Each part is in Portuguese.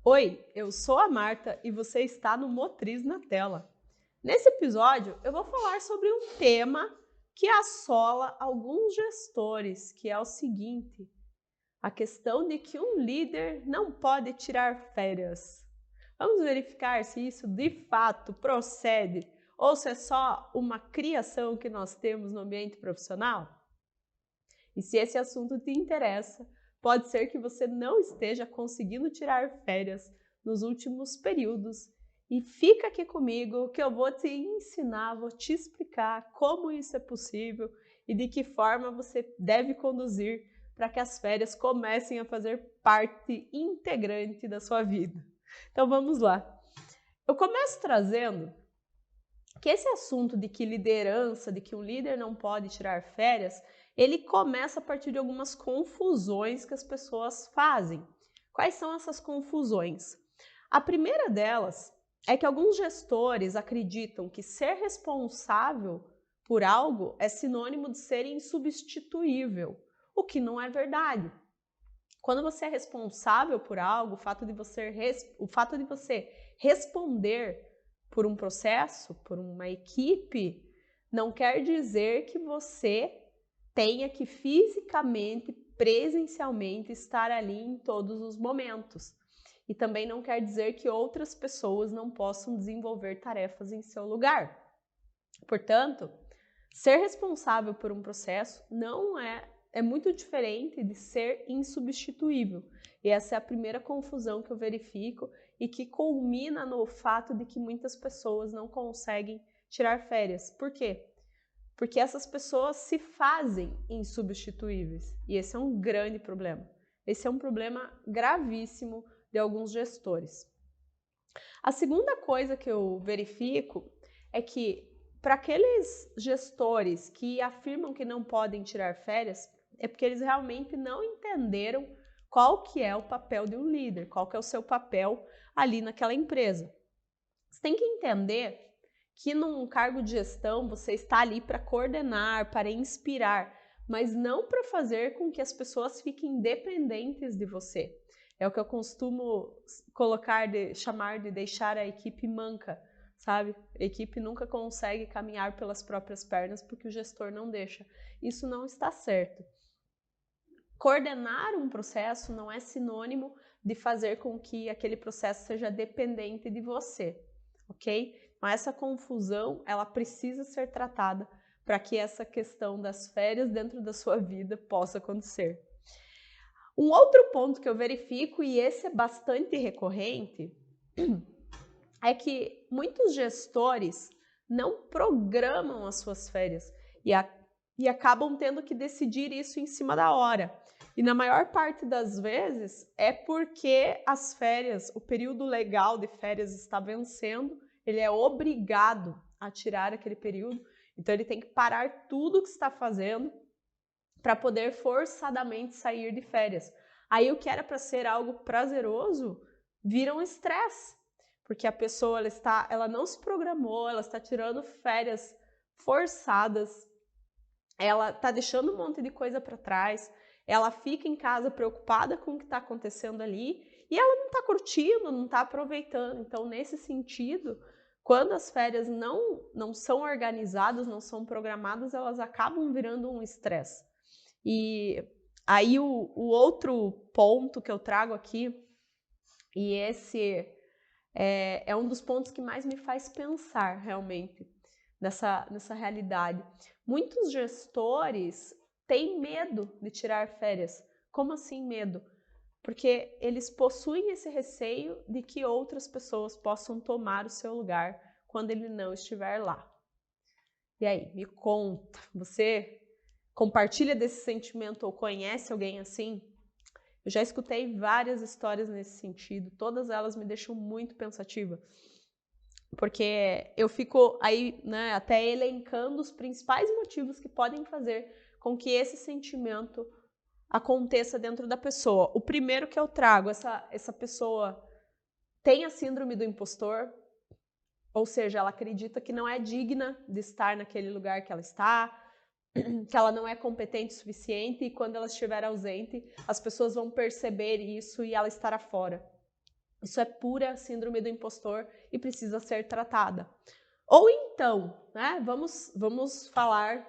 Oi, eu sou a Marta e você está no Motriz na Tela. Nesse episódio, eu vou falar sobre um tema que assola alguns gestores, que é o seguinte: a questão de que um líder não pode tirar férias. Vamos verificar se isso de fato procede ou se é só uma criação que nós temos no ambiente profissional? E se esse assunto te interessa, pode ser que você não esteja conseguindo tirar férias nos últimos períodos. E fica aqui comigo que eu vou te ensinar, vou te explicar como isso é possível e de que forma você deve conduzir para que as férias comecem a fazer parte integrante da sua vida. Então vamos lá. Eu começo trazendo que esse assunto de que liderança, de que um líder não pode tirar férias, ele começa a partir de algumas confusões que as pessoas fazem. Quais são essas confusões? A primeira delas é que alguns gestores acreditam que ser responsável por algo é sinônimo de ser insubstituível, o que não é verdade. Quando você é responsável por algo, o fato de você responder por um processo, por uma equipe, não quer dizer que você tenha que fisicamente, presencialmente estar ali em todos os momentos. E também não quer dizer que outras pessoas não possam desenvolver tarefas em seu lugar. Portanto, ser responsável por um processo não é muito diferente de ser insubstituível. E essa é a primeira confusão que eu verifico e que culmina no fato de que muitas pessoas não conseguem tirar férias. Por quê? Porque essas pessoas se fazem insubstituíveis. E esse é um grande problema. Esse é um problema gravíssimo de alguns gestores. A segunda coisa que eu verifico é que para aqueles gestores que afirmam que não podem tirar férias, é porque eles realmente não entenderam qual que é o papel de um líder, qual que é o seu papel ali naquela empresa. Você tem que entender que num cargo de gestão você está ali para coordenar, para inspirar, mas não para fazer com que as pessoas fiquem dependentes de você. É o que eu costumo chamar de deixar a equipe manca, sabe? A equipe nunca consegue caminhar pelas próprias pernas porque o gestor não deixa. Isso não está certo. Coordenar um processo não é sinônimo de fazer com que aquele processo seja dependente de você, ok? Então essa confusão, ela precisa ser tratada para que essa questão das férias dentro da sua vida possa acontecer. Um outro ponto que eu verifico, e esse é bastante recorrente, é que muitos gestores não programam as suas férias e acabam tendo que decidir isso em cima da hora. E na maior parte das vezes é porque as férias, o período legal de férias está vencendo, ele é obrigado a tirar aquele período, então ele tem que parar tudo o que está fazendo para poder forçadamente sair de férias. Aí o que era para ser algo prazeroso vira um estresse, porque a pessoa ela não se programou, ela está tirando férias forçadas, ela está deixando um monte de coisa para trás, ela fica em casa preocupada com o que está acontecendo ali e ela não está curtindo, não está aproveitando. Então, nesse sentido, quando as férias não são organizadas, não são programadas, elas acabam virando um estresse. E aí o outro ponto que eu trago aqui, e esse é um dos pontos que mais me faz pensar realmente nessa realidade. Muitos gestores têm medo de tirar férias. Como assim medo? Porque eles possuem esse receio de que outras pessoas possam tomar o seu lugar quando ele não estiver lá. E aí, me conta, você compartilha desse sentimento ou conhece alguém assim? Eu já escutei várias histórias nesse sentido, todas elas me deixam muito pensativa, porque eu fico aí, né, até elencando os principais motivos que podem fazer com que esse sentimento aconteça dentro da pessoa. O primeiro que eu trago, essa pessoa tem a síndrome do impostor, ou seja, ela acredita que não é digna de estar naquele lugar que ela está, que ela não é competente o suficiente e quando ela estiver ausente, as pessoas vão perceber isso e ela estará fora. Isso é pura síndrome do impostor e precisa ser tratada. Ou então, né, vamos falar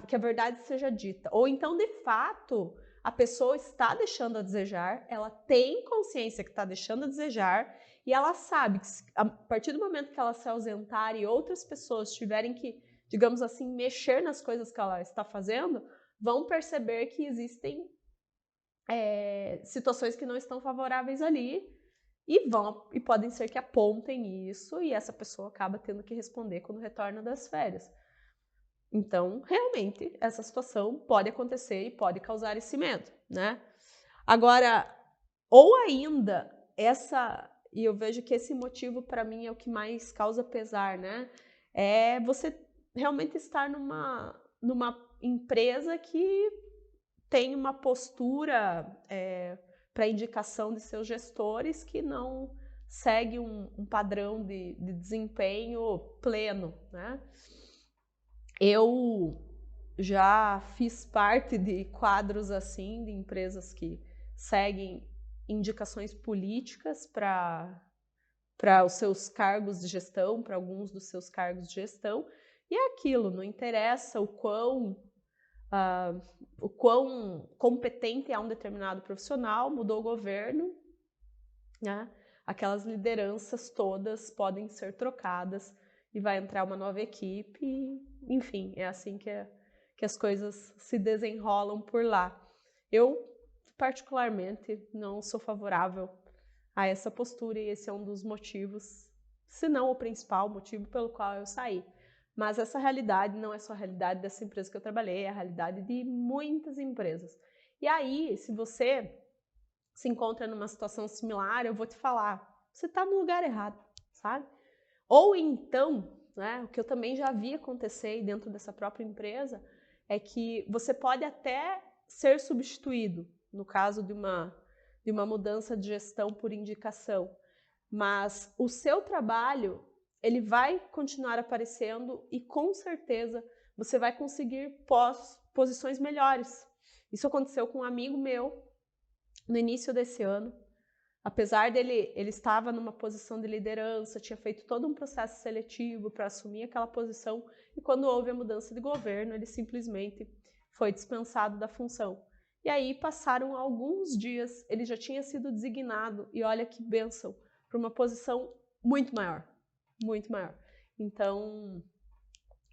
que a verdade seja dita. Ou então, de fato, a pessoa está deixando a desejar, ela tem consciência que está deixando a desejar e ela sabe que a partir do momento que ela se ausentar e outras pessoas tiverem que, digamos assim, mexer nas coisas que ela está fazendo, vão perceber que existem situações que não estão favoráveis ali e podem ser que apontem isso e essa pessoa acaba tendo que responder quando retorna das férias. Então, realmente, essa situação pode acontecer e pode causar esse medo, né? Agora, ou ainda, e eu vejo que esse motivo para mim é o que mais causa pesar, né? É você realmente estar numa empresa que tem uma postura para indicação de seus gestores que não segue um padrão de desempenho pleno, né? Eu já fiz parte de quadros assim, de empresas que seguem indicações políticas para os seus cargos de gestão, para alguns dos seus cargos de gestão, e é aquilo, não interessa o quão competente é um determinado profissional, mudou o governo, né? Aquelas lideranças todas podem ser trocadas e vai entrar uma nova equipe, enfim, é assim que as coisas se desenrolam por lá. Eu, particularmente, não sou favorável a essa postura e esse é um dos motivos, se não o principal motivo pelo qual eu saí. Mas essa realidade não é só a realidade dessa empresa que eu trabalhei, é a realidade de muitas empresas. E aí, se você se encontra numa situação similar, eu vou te falar, você está no lugar errado, sabe? Ou então, né, o que eu também já vi acontecer dentro dessa própria empresa, é que você pode até ser substituído, no caso de uma mudança de gestão por indicação, mas o seu trabalho, ele vai continuar aparecendo e com certeza você vai conseguir posições melhores. Isso aconteceu com um amigo meu no início desse ano. Apesar ele estava numa posição de liderança, tinha feito todo um processo seletivo para assumir aquela posição e quando houve a mudança de governo, ele simplesmente foi dispensado da função. E aí passaram alguns dias, ele já tinha sido designado e olha que bênção, para uma posição muito maior, muito maior. Então,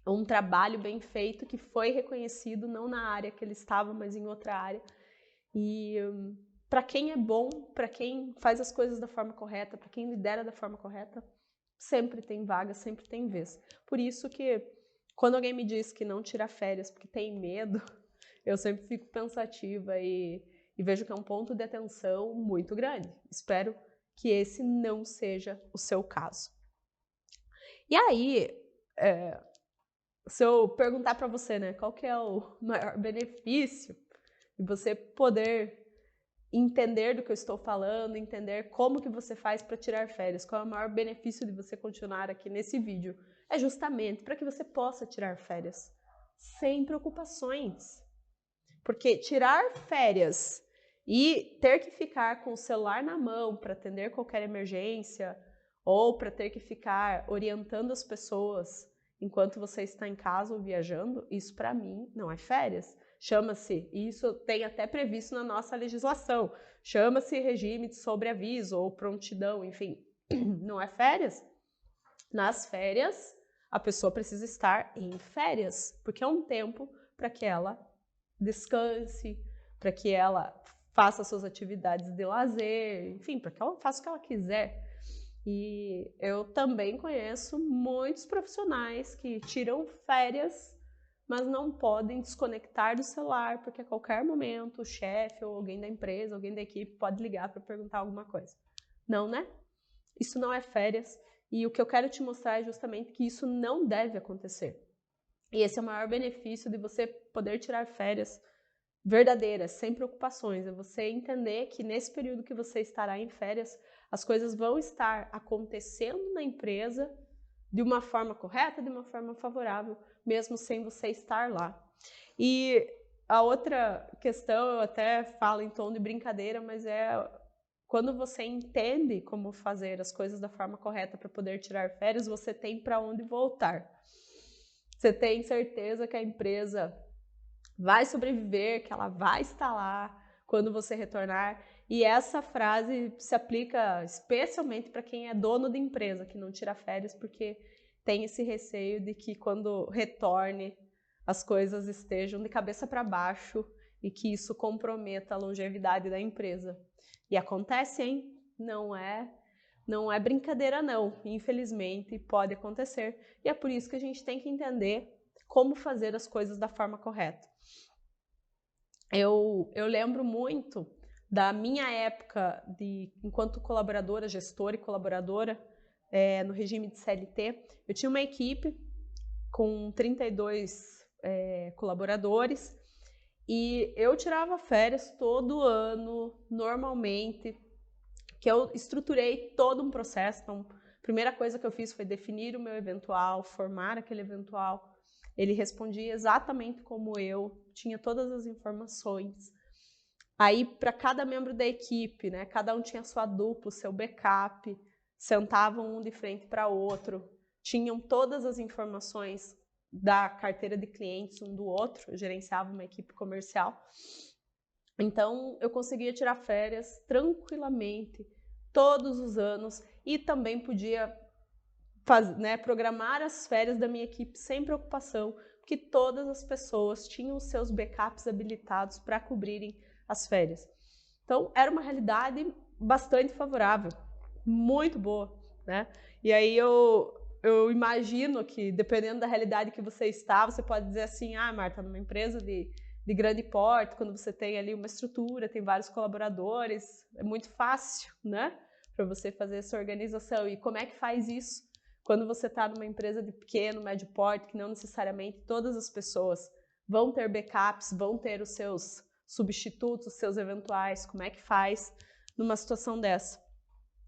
um trabalho bem feito que foi reconhecido não na área que ele estava, mas em outra área. E para quem é bom, para quem faz as coisas da forma correta, para quem lidera da forma correta, sempre tem vaga, sempre tem vez. Por isso que quando alguém me diz que não tira férias porque tem medo, eu sempre fico pensativa e vejo que é um ponto de atenção muito grande. Espero que esse não seja o seu caso. E aí, se eu perguntar para você, né, qual que é o maior benefício de você poder entender do que eu estou falando, entender como que você faz para tirar férias, qual é o maior benefício de você continuar aqui nesse vídeo, é justamente para que você possa tirar férias sem preocupações. Porque tirar férias e ter que ficar com o celular na mão para atender qualquer emergência ou para ter que ficar orientando as pessoas enquanto você está em casa ou viajando, isso para mim não é férias. Chama-se, isso tem até previsto na nossa legislação, chama-se regime de sobreaviso ou prontidão, enfim, não é férias. Nas férias, a pessoa precisa estar em férias, porque é um tempo para que ela descanse, para que ela faça suas atividades de lazer, enfim, para que ela faça o que ela quiser. E eu também conheço muitos profissionais que tiram férias, mas não podem desconectar do celular, porque a qualquer momento o chefe ou alguém da empresa, alguém da equipe pode ligar para perguntar alguma coisa. Não, né? Isso não é férias. E o que eu quero te mostrar é justamente que isso não deve acontecer. E esse é o maior benefício de você poder tirar férias verdadeiras, sem preocupações. É você entender que nesse período que você estará em férias, as coisas vão estar acontecendo na empresa de uma forma correta, de uma forma favorável, mesmo sem você estar lá. E a outra questão, eu até falo em tom de brincadeira, mas é quando você entende como fazer as coisas da forma correta para poder tirar férias, você tem para onde voltar. Você tem certeza que a empresa vai sobreviver, que ela vai estar lá quando você retornar. E essa frase se aplica especialmente para quem é dono de empresa, que não tira férias, porque tem esse receio de que quando retorne as coisas estejam de cabeça para baixo e que isso comprometa a longevidade da empresa. E acontece, hein? Não é brincadeira não, infelizmente pode acontecer. E é por isso que a gente tem que entender como fazer as coisas da forma correta. Eu lembro muito da minha época enquanto colaboradora, gestora e colaboradora no regime de CLT. Eu tinha uma equipe com 32 colaboradores e eu tirava férias todo ano, normalmente, que eu estruturei todo um processo. Então, a primeira coisa que eu fiz foi definir o meu eventual, formar aquele eventual. Ele respondia exatamente como eu, tinha todas as informações. Aí, para cada membro da equipe, né, cada um tinha sua dupla, seu backup, sentavam um de frente para outro, tinham todas as informações da carteira de clientes um do outro, eu gerenciava uma equipe comercial. Então, eu conseguia tirar férias tranquilamente, todos os anos, e também podia programar as férias da minha equipe sem preocupação, porque todas as pessoas tinham os seus backups habilitados para cobrirem as férias. Então, era uma realidade bastante favorável, muito boa, né? E aí eu imagino que, dependendo da realidade que você está, você pode dizer assim, Marta, numa empresa de grande porte, quando você tem ali uma estrutura, tem vários colaboradores, é muito fácil, né? Para você fazer essa organização. E como é que faz isso quando você está numa empresa de pequeno, médio porte, que não necessariamente todas as pessoas vão ter backups, vão ter os seus substitutos, os seus eventuais, como é que faz numa situação dessa?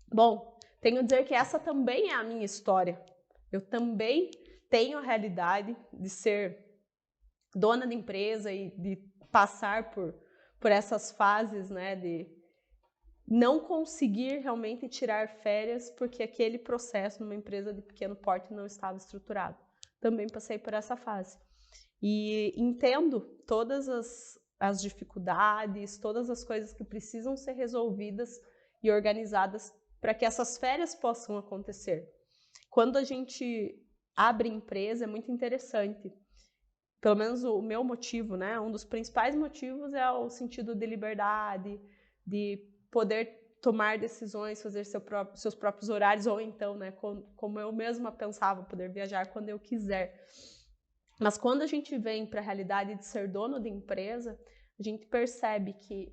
Bom, tenho a dizer que essa também é a minha história. Eu também tenho a realidade de ser dona de empresa e de passar por essas fases, né, de não conseguir realmente tirar férias porque aquele processo numa empresa de pequeno porte não estava estruturado. Também passei por essa fase. E entendo todas as dificuldades, todas as coisas que precisam ser resolvidas e organizadas para que essas férias possam acontecer. Quando a gente abre empresa, é muito interessante. Pelo menos o meu motivo, né? Um dos principais motivos é o sentido de liberdade, de poder tomar decisões, fazer seus próprios horários, ou então, né, como eu mesma pensava, poder viajar quando eu quiser. Mas quando a gente vem para a realidade de ser dono de empresa, a gente percebe que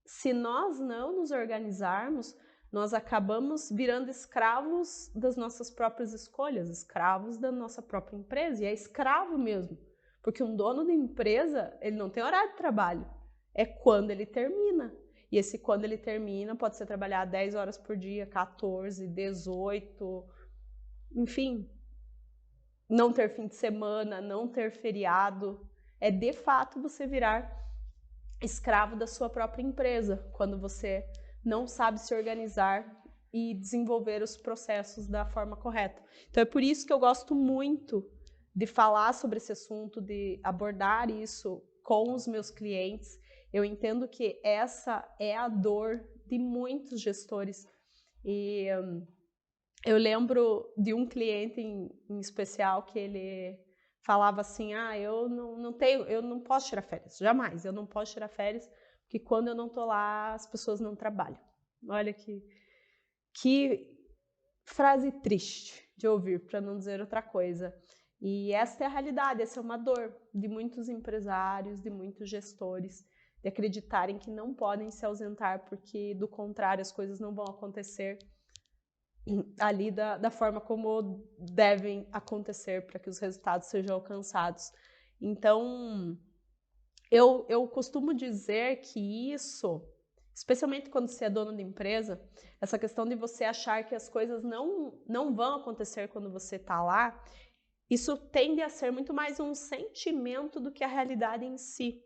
se nós não nos organizarmos, nós acabamos virando escravos das nossas próprias escolhas, escravos da nossa própria empresa, e é escravo mesmo. Porque um dono de empresa, ele não tem horário de trabalho, é quando ele termina. E esse quando ele termina pode ser trabalhar 10 horas por dia, 14, 18, enfim, não ter fim de semana, não ter feriado. É de fato você virar escravo da sua própria empresa, quando você não sabe se organizar e desenvolver os processos da forma correta. Então é por isso que eu gosto muito de falar sobre esse assunto, de abordar isso com os meus clientes. Eu entendo que essa é a dor de muitos gestores. E eu lembro de um cliente em especial que ele falava assim, eu não posso tirar férias, jamais, eu não posso tirar férias, porque quando eu não tô lá, as pessoas não trabalham. Olha que frase triste de ouvir, para não dizer outra coisa. E essa é a realidade, essa é uma dor de muitos empresários, de muitos gestores, de acreditarem que não podem se ausentar, porque do contrário as coisas não vão acontecer ali da forma como devem acontecer para que os resultados sejam alcançados. Então, eu costumo dizer que isso, especialmente quando você é dono de empresa, essa questão de você achar que as coisas não vão acontecer quando você está lá, isso tende a ser muito mais um sentimento do que a realidade em si.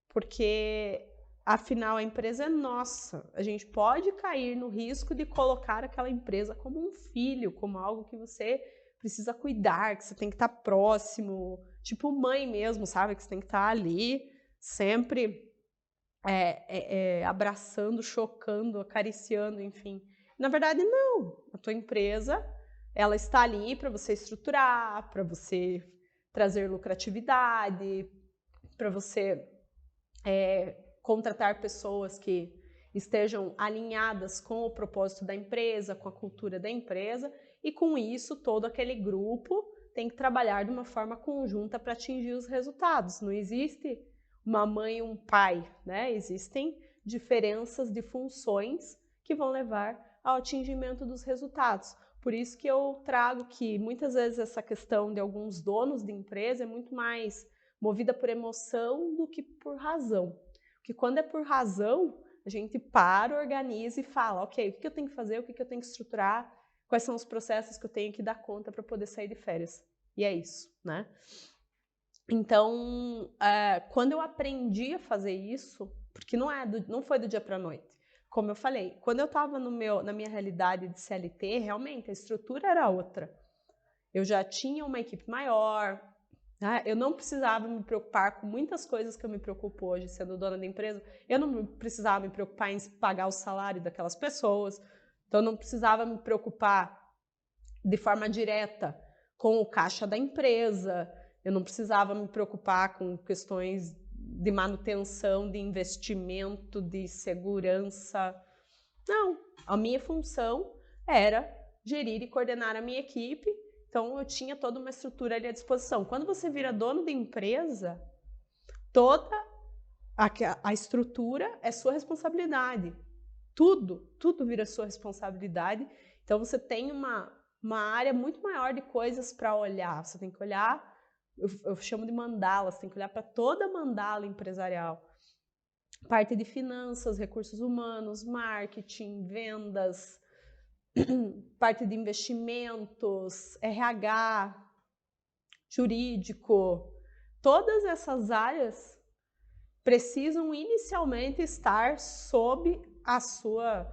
Porque Afinal, a empresa é nossa. A gente pode cair no risco de colocar aquela empresa como um filho, como algo que você precisa cuidar, que você tem que estar próximo, tipo mãe mesmo, sabe? Que você tem que estar ali sempre abraçando, chocando, acariciando, enfim. Na verdade, não. A tua empresa, ela está ali para você estruturar, para você trazer lucratividade, para você contratar pessoas que estejam alinhadas com o propósito da empresa, com a cultura da empresa, e com isso todo aquele grupo tem que trabalhar de uma forma conjunta para atingir os resultados. Não existe uma mãe e um pai, né? Existem diferenças de funções que vão levar ao atingimento dos resultados. Por isso que eu trago que muitas vezes essa questão de alguns donos de empresa é muito mais movida por emoção do que por razão. Porque quando é por razão, a gente para, organiza e fala, ok, o que eu tenho que fazer, o que eu tenho que estruturar, quais são os processos que eu tenho que dar conta para poder sair de férias. E é isso, né? Então, quando eu aprendi a fazer isso, porque não foi do dia para a noite, como eu falei, quando eu estava na minha realidade de CLT, realmente a estrutura era outra. Eu já tinha uma equipe maior, eu não precisava me preocupar com muitas coisas que eu me preocupo hoje, sendo dona da empresa. Eu não precisava me preocupar em pagar o salário daquelas pessoas, então eu não precisava me preocupar de forma direta com o caixa da empresa, eu não precisava me preocupar com questões de manutenção, de investimento, de segurança. Não, a minha função era gerir e coordenar a minha equipe, então eu tinha toda uma estrutura ali à disposição. Quando você vira dono de empresa, toda a estrutura é sua responsabilidade. Tudo vira sua responsabilidade. Então você tem uma área muito maior de coisas para olhar. Você tem que olhar, eu chamo de mandala, você tem que olhar para toda a mandala empresarial. Parte de finanças, recursos humanos, marketing, vendas, parte de investimentos, RH, jurídico. Todas essas áreas precisam inicialmente estar sob a sua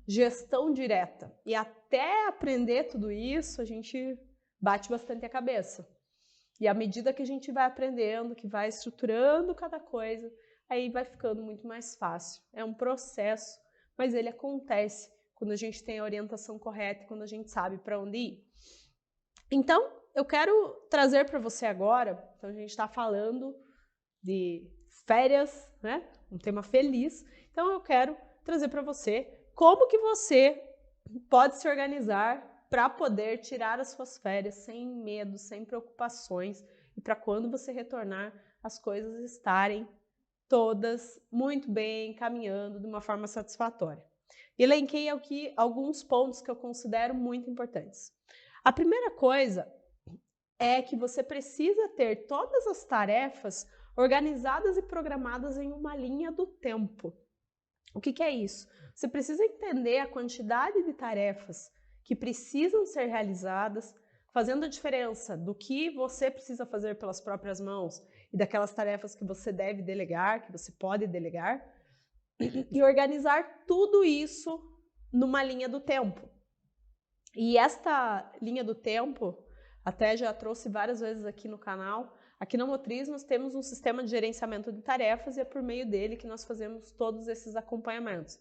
gestão direta. E até aprender tudo isso, a gente bate bastante a cabeça. E à medida que a gente vai aprendendo, que vai estruturando cada coisa, aí vai ficando muito mais fácil. É um processo, mas ele acontece quando a gente tem a orientação correta, quando a gente sabe para onde ir. Então, eu quero trazer para você agora, então a gente está falando de férias, né? Um tema feliz. Então eu quero trazer para você como que você pode se organizar para poder tirar as suas férias sem medo, sem preocupações e para quando você retornar as coisas estarem todas muito bem, caminhando de uma forma satisfatória. Elenquei aqui alguns pontos que eu considero muito importantes. A primeira coisa é que você precisa ter todas as tarefas organizadas e programadas em uma linha do tempo. O que é isso? Você precisa entender a quantidade de tarefas que precisam ser realizadas, fazendo a diferença do que você precisa fazer pelas próprias mãos e daquelas tarefas que você deve delegar, que você pode delegar, e organizar tudo isso numa linha do tempo. E esta linha do tempo, até já trouxe várias vezes aqui no canal, aqui na Motriz nós temos um sistema de gerenciamento de tarefas e é por meio dele que nós fazemos todos esses acompanhamentos.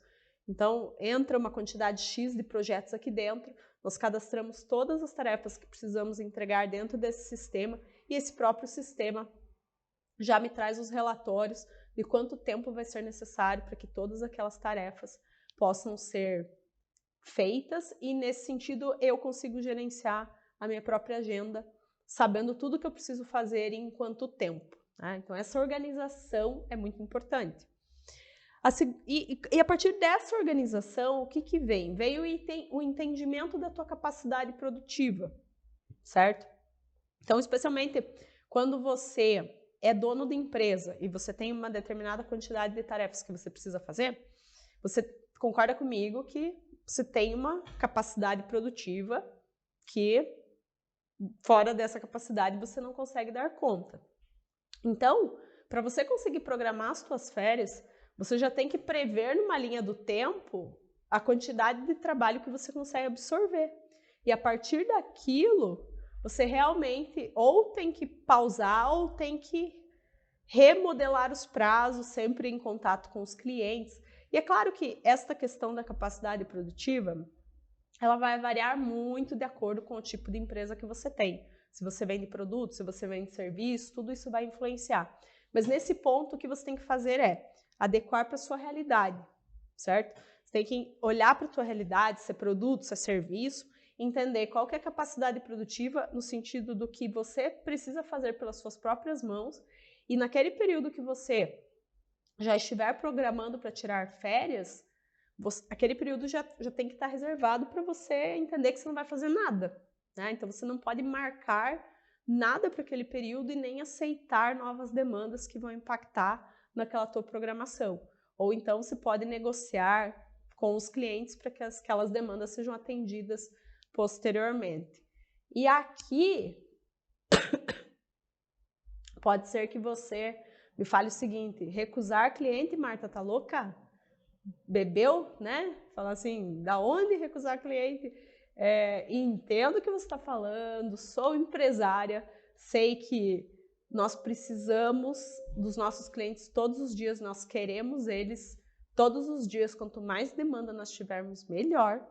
Então, entra uma quantidade X de projetos aqui dentro, nós cadastramos todas as tarefas que precisamos entregar dentro desse sistema e esse próprio sistema já me traz os relatórios de quanto tempo vai ser necessário para que todas aquelas tarefas possam ser feitas e, nesse sentido, eu consigo gerenciar a minha própria agenda, sabendo tudo que eu preciso fazer e em quanto tempo. Né? Então, essa organização é muito importante. E a partir dessa organização, o que vem? Veio o entendimento da tua capacidade produtiva, certo? Então, especialmente quando você é dono de empresa e você tem uma determinada quantidade de tarefas que você precisa fazer, você concorda comigo que você tem uma capacidade produtiva que, fora dessa capacidade, você não consegue dar conta. Então, para você conseguir programar as suas férias, Você já tem que prever numa linha do tempo a quantidade de trabalho que você consegue absorver. E a partir daquilo, você realmente ou tem que pausar ou tem que remodelar os prazos, sempre em contato com os clientes. E é claro que esta questão da capacidade produtiva, ela vai variar muito de acordo com o tipo de empresa que você tem. Se você vende produto, se você vende serviço, tudo isso vai influenciar. Mas nesse ponto, o que você tem que fazer é adequar para a sua realidade, certo? Você tem que olhar para a tua realidade, se é produto, se é serviço, entender qual que é a capacidade produtiva no sentido do que você precisa fazer pelas suas próprias mãos e naquele período que você já estiver programando para tirar férias, aquele período já tem que estar reservado para você entender que você não vai fazer nada, né? Então você não pode marcar nada para aquele período e nem aceitar novas demandas que vão impactar naquela tua programação. Ou então você pode negociar com os clientes para que aquelas demandas sejam atendidas posteriormente. E aqui pode ser que você me fale o seguinte: recusar cliente, Marta, tá louca? Bebeu, né? Falar assim, da onde recusar cliente? Entendo o que você está falando, sou empresária, sei que nós precisamos dos nossos clientes todos os dias, nós queremos eles todos os dias, quanto mais demanda nós tivermos, melhor.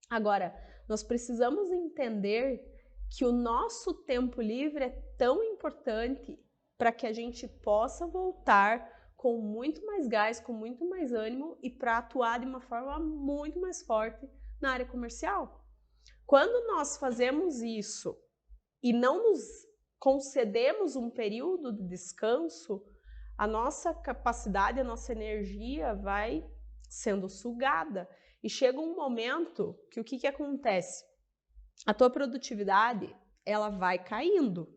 Agora, nós precisamos entender que o nosso tempo livre é tão importante para que a gente possa voltar com muito mais gás, com muito mais ânimo e para atuar de uma forma muito mais forte na área comercial. Quando nós fazemos isso e não nos concedemos um período de descanso, a nossa capacidade, a nossa energia vai sendo sugada. E chega um momento que o que acontece? A tua produtividade, ela vai caindo.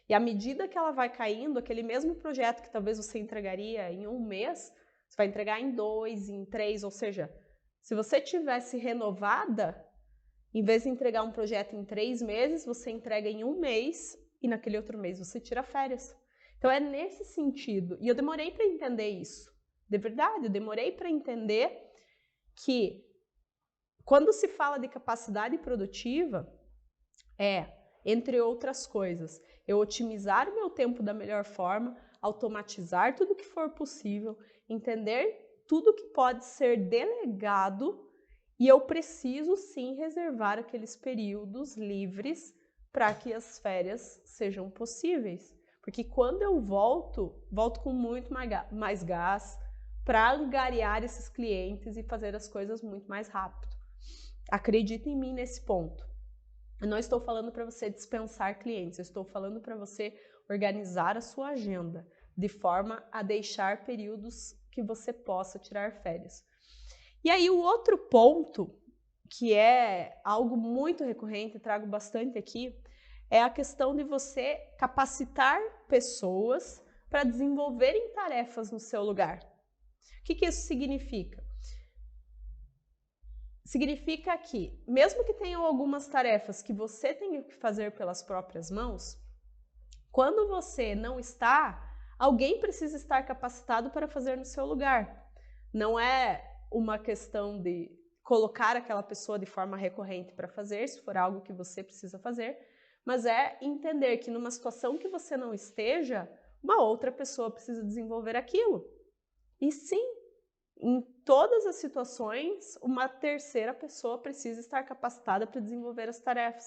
E à medida que ela vai caindo, aquele mesmo projeto que talvez você entregaria em 1 mês, você vai entregar em 2, em 3, ou seja, se você tivesse renovada, em vez de entregar um projeto em 3 meses, você entrega em 1 mês e naquele outro mês você tira férias. Então é nesse sentido. E eu demorei para entender isso. De verdade, eu demorei para entender que quando se fala de capacidade produtiva, entre outras coisas, eu otimizar o meu tempo da melhor forma, automatizar tudo que for possível, entender tudo que pode ser delegado e eu preciso sim reservar aqueles períodos livres para que as férias sejam possíveis. Porque quando eu volto com muito mais gás para angariar esses clientes e fazer as coisas muito mais rápido. Acredita em mim nesse ponto. Eu não estou falando para você dispensar clientes, eu estou falando para você organizar a sua agenda de forma a deixar períodos que você possa tirar férias. E aí o outro ponto, que é algo muito recorrente, trago bastante aqui, é a questão de você capacitar pessoas para desenvolverem tarefas no seu lugar. O que isso significa? Significa que, mesmo que tenham algumas tarefas que você tem que fazer pelas próprias mãos, quando você não está, alguém precisa estar capacitado para fazer no seu lugar. Não é uma questão de colocar aquela pessoa de forma recorrente para fazer, se for algo que você precisa fazer, mas é entender que numa situação que você não esteja, uma outra pessoa precisa desenvolver aquilo. E sim, em todas as situações, uma terceira pessoa precisa estar capacitada para desenvolver as tarefas.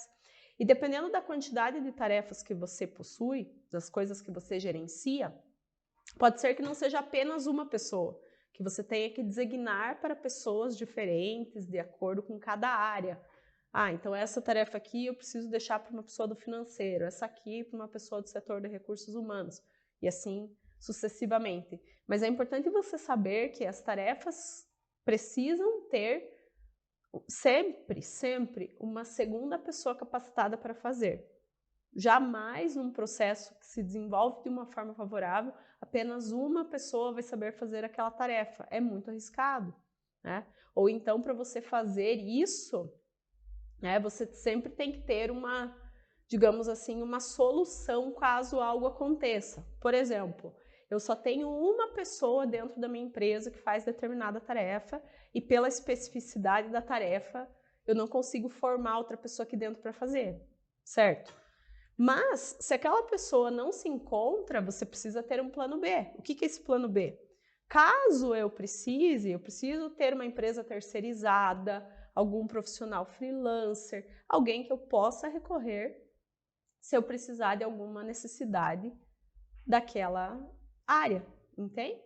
E dependendo da quantidade de tarefas que você possui, das coisas que você gerencia, pode ser que não seja apenas uma pessoa, que você tenha que designar para pessoas diferentes, de acordo com cada área. Então essa tarefa aqui eu preciso deixar para uma pessoa do financeiro, essa aqui para uma pessoa do setor de recursos humanos, e assim sucessivamente. Mas é importante você saber que as tarefas precisam ter sempre uma segunda pessoa capacitada para fazer. Jamais num processo que se desenvolve de uma forma favorável, apenas uma pessoa vai saber fazer aquela tarefa. É muito arriscado, né? Ou então, para você fazer isso, você sempre tem que ter digamos assim, uma solução caso algo aconteça. Por exemplo, Eu só tenho uma pessoa dentro da minha empresa que faz determinada tarefa e pela especificidade da tarefa, eu não consigo formar outra pessoa aqui dentro para fazer, certo? Mas, se aquela pessoa não se encontra, você precisa ter um plano B. O que é esse plano B? Caso eu preciso ter uma empresa terceirizada, algum profissional freelancer, alguém que eu possa recorrer se eu precisar de alguma necessidade daquela área, entende?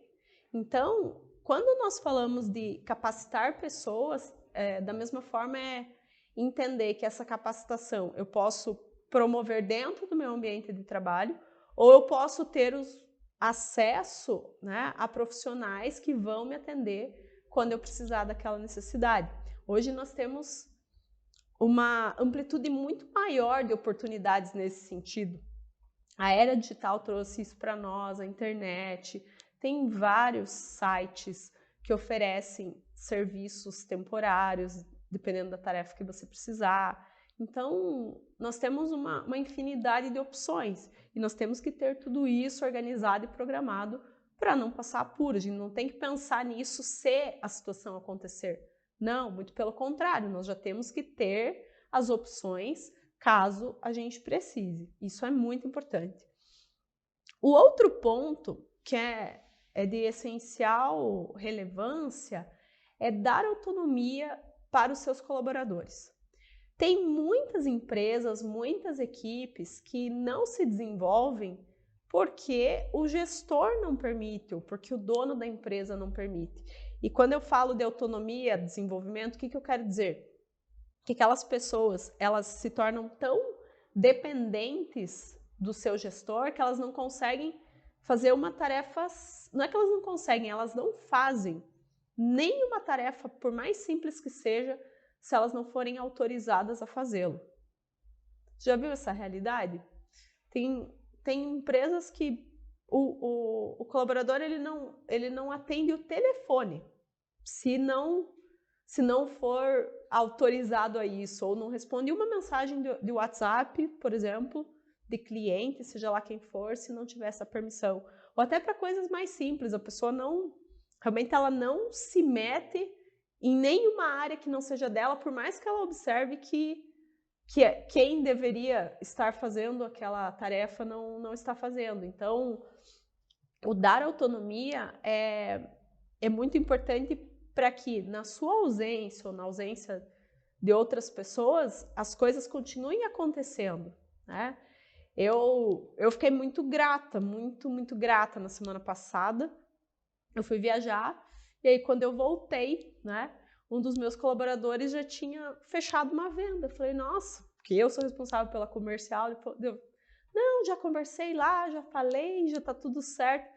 Então, quando nós falamos de capacitar pessoas, da mesma forma é entender que essa capacitação eu posso promover dentro do meu ambiente de trabalho ou eu posso ter acesso, né, a profissionais que vão me atender quando eu precisar daquela necessidade. Hoje nós temos uma amplitude muito maior de oportunidades nesse sentido. A era digital trouxe isso para nós, a internet, tem vários sites que oferecem serviços temporários, dependendo da tarefa que você precisar. Então, nós temos uma infinidade de opções e nós temos que ter tudo isso organizado e programado para não passar apuro. A gente não tem que pensar nisso se a situação acontecer. Não, muito pelo contrário, nós já temos que ter as opções caso a gente precise. Isso é muito importante. O outro ponto que é de essencial relevância é dar autonomia para os seus colaboradores. Tem muitas empresas, muitas equipes que não se desenvolvem porque o gestor não permite ou porque o dono da empresa não permite. E quando eu falo de autonomia, desenvolvimento, o que eu quero dizer? Que aquelas pessoas, elas se tornam tão dependentes do seu gestor que elas não conseguem fazer uma tarefa, não é que elas não conseguem, elas não fazem nenhuma tarefa, por mais simples que seja, se elas não forem autorizadas a fazê-lo. Já viu essa realidade? Tem empresas que o colaborador ele não atende o telefone se não for autorizado a isso, ou não responde uma mensagem de WhatsApp, por exemplo, de cliente, seja lá quem for, se não tiver essa permissão. Ou até para coisas mais simples, a pessoa realmente ela não se mete em nenhuma área que não seja dela, por mais que ela observe que quem deveria estar fazendo aquela tarefa não está fazendo. Então, o dar autonomia é muito importante para que, na sua ausência ou na ausência de outras pessoas, as coisas continuem acontecendo, né? Eu fiquei muito grata, muito grata na semana passada. Eu fui viajar e aí quando eu voltei, né, um dos meus colaboradores já tinha fechado uma venda. Eu falei, nossa, porque eu sou responsável pela comercial. Ele falou, não, já conversei lá, já falei, já tá tudo certo.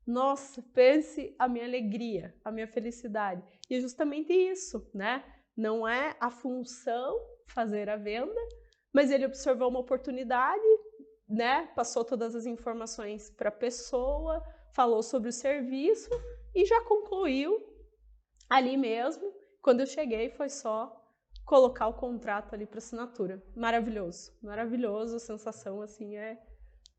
Nossa, pense a minha alegria, a minha felicidade. E é justamente isso, né? Não é a função fazer a venda, mas ele observou uma oportunidade, né? Passou todas as informações para a pessoa, falou sobre o serviço e já concluiu ali mesmo. Quando eu cheguei, foi só colocar o contrato ali para assinatura. Maravilhoso, maravilhoso, a sensação assim é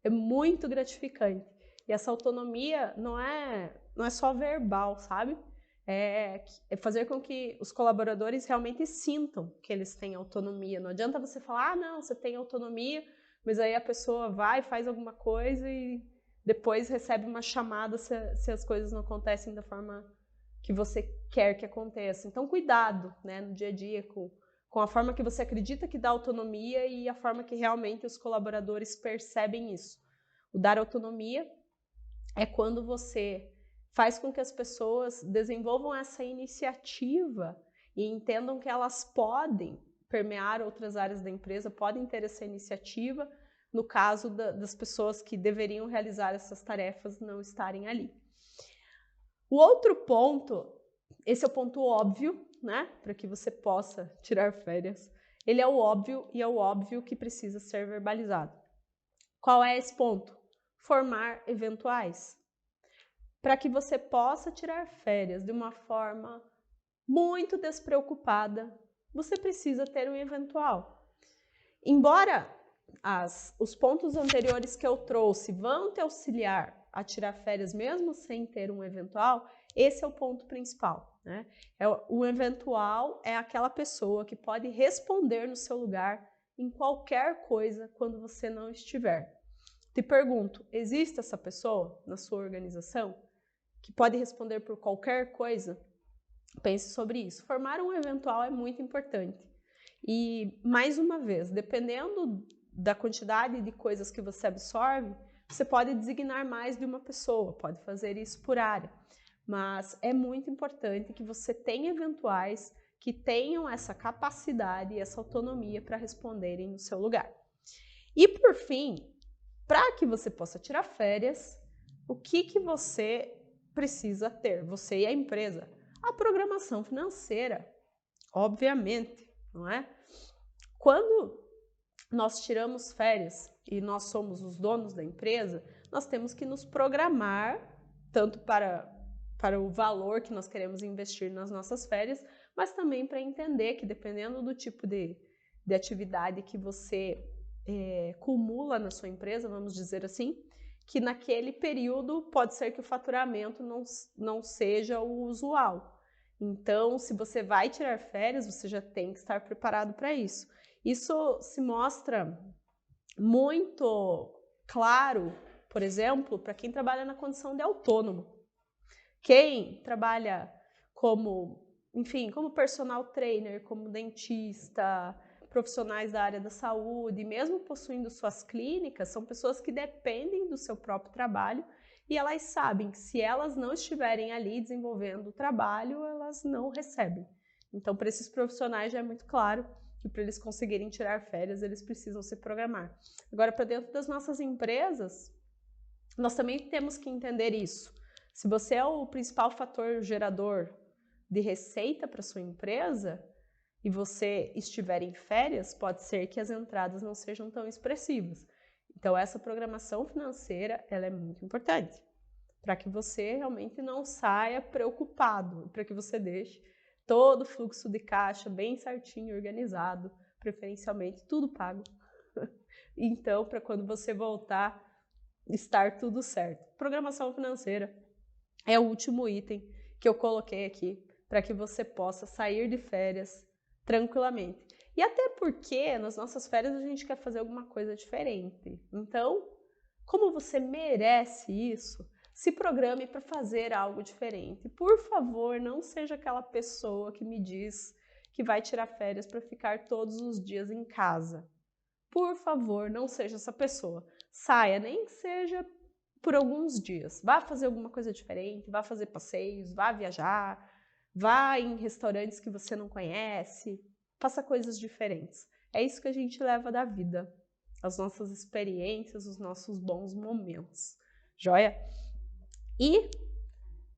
muito gratificante. E essa autonomia não é só verbal, sabe? É fazer com que os colaboradores realmente sintam que eles têm autonomia. Não adianta você falar, não, você tem autonomia, mas aí a pessoa vai, faz alguma coisa e depois recebe uma chamada se as coisas não acontecem da forma que você quer que aconteça. Então, cuidado, né, no dia a dia com a forma que você acredita que dá autonomia e a forma que realmente os colaboradores percebem isso. O dar autonomia é quando você faz com que as pessoas desenvolvam essa iniciativa e entendam que elas podem permear outras áreas da empresa, podem ter essa iniciativa no caso das pessoas que deveriam realizar essas tarefas não estarem ali. O outro ponto, esse é o ponto óbvio, né, para que você possa tirar férias. Ele é o óbvio e é o óbvio que precisa ser verbalizado. Qual é esse ponto? Formar eventuais. Para que você possa tirar férias de uma forma muito despreocupada, você precisa ter um eventual. Embora os pontos anteriores que eu trouxe vão te auxiliar a tirar férias mesmo sem ter um eventual, esse é o ponto principal, né? O eventual é aquela pessoa que pode responder no seu lugar em qualquer coisa quando você não estiver. Te pergunto, existe essa pessoa na sua organização que pode responder por qualquer coisa? Pense sobre isso. Formar um eventual é muito importante. E, mais uma vez, dependendo da quantidade de coisas que você absorve, você pode designar mais de uma pessoa, pode fazer isso por área. Mas é muito importante que você tenha eventuais que tenham essa capacidade e essa autonomia para responderem no seu lugar. E, por fim, para que você possa tirar férias, o que você precisa ter, você e a empresa? A programação financeira, obviamente, não é? Quando nós tiramos férias e nós somos os donos da empresa, nós temos que nos programar, tanto para o valor que nós queremos investir nas nossas férias, mas também para entender que, dependendo do tipo de atividade que você cumula na sua empresa, vamos dizer assim, que naquele período pode ser que o faturamento não seja o usual. Então, se você vai tirar férias, você já tem que estar preparado para isso. Isso se mostra muito claro, por exemplo, para quem trabalha na condição de autônomo. Quem trabalha como, enfim, como personal trainer, como dentista, profissionais da área da saúde, mesmo possuindo suas clínicas, são pessoas que dependem do seu próprio trabalho e elas sabem que se elas não estiverem ali desenvolvendo o trabalho, elas não recebem. Então, para esses profissionais já é muito claro que para eles conseguirem tirar férias, eles precisam se programar. Agora, para dentro das nossas empresas, nós também temos que entender isso. Se você é o principal fator gerador de receita para sua empresa e você estiver em férias, pode ser que as entradas não sejam tão expressivas. Então, essa programação financeira, ela é muito importante para que você realmente não saia preocupado, para que você deixe todo o fluxo de caixa bem certinho, organizado, preferencialmente tudo pago. Então, para quando você voltar, estar tudo certo. Programação financeira é o último item que eu coloquei aqui para que você possa sair de férias tranquilamente. E até porque nas nossas férias a gente quer fazer alguma coisa diferente. Então, como você merece isso, se programe para fazer algo diferente. Por favor, não seja aquela pessoa que me diz que vai tirar férias para ficar todos os dias em casa. Por favor, não seja essa pessoa. Saia, nem que seja por alguns dias. Vá fazer alguma coisa diferente, vá fazer passeios, vá viajar, vá em restaurantes que você não conhece, faça coisas diferentes. É isso que a gente leva da vida, as nossas experiências, os nossos bons momentos. Joia? E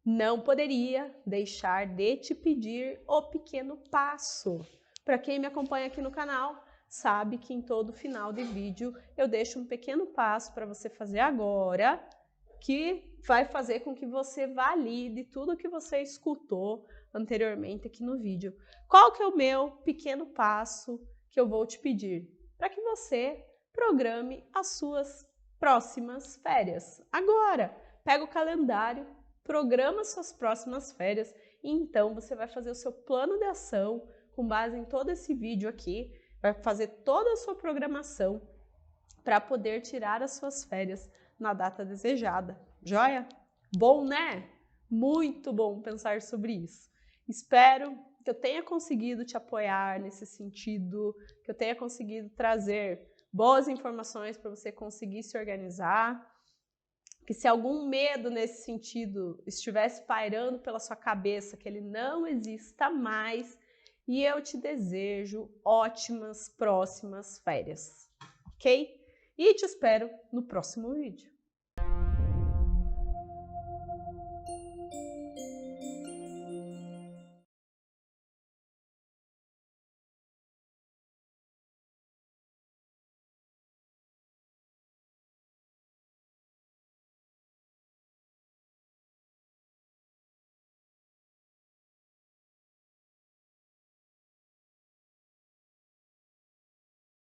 não poderia deixar de te pedir o pequeno passo. Para quem me acompanha aqui no canal, sabe que em todo final de vídeo eu deixo um pequeno passo para você fazer agora, que vai fazer com que você valide tudo que você escutou anteriormente aqui no vídeo. Qual que é o meu pequeno passo que eu vou te pedir? Para que você programe as suas próximas férias. Agora, pega o calendário, programa suas próximas férias e então você vai fazer o seu plano de ação com base em todo esse vídeo aqui, vai fazer toda a sua programação para poder tirar as suas férias na data desejada. Joia? Bom, né? Muito bom pensar sobre isso. Espero que eu tenha conseguido te apoiar nesse sentido, que eu tenha conseguido trazer boas informações para você conseguir se organizar, que se algum medo nesse sentido estivesse pairando pela sua cabeça, que ele não exista mais, e eu te desejo ótimas próximas férias, ok? E te espero no próximo vídeo.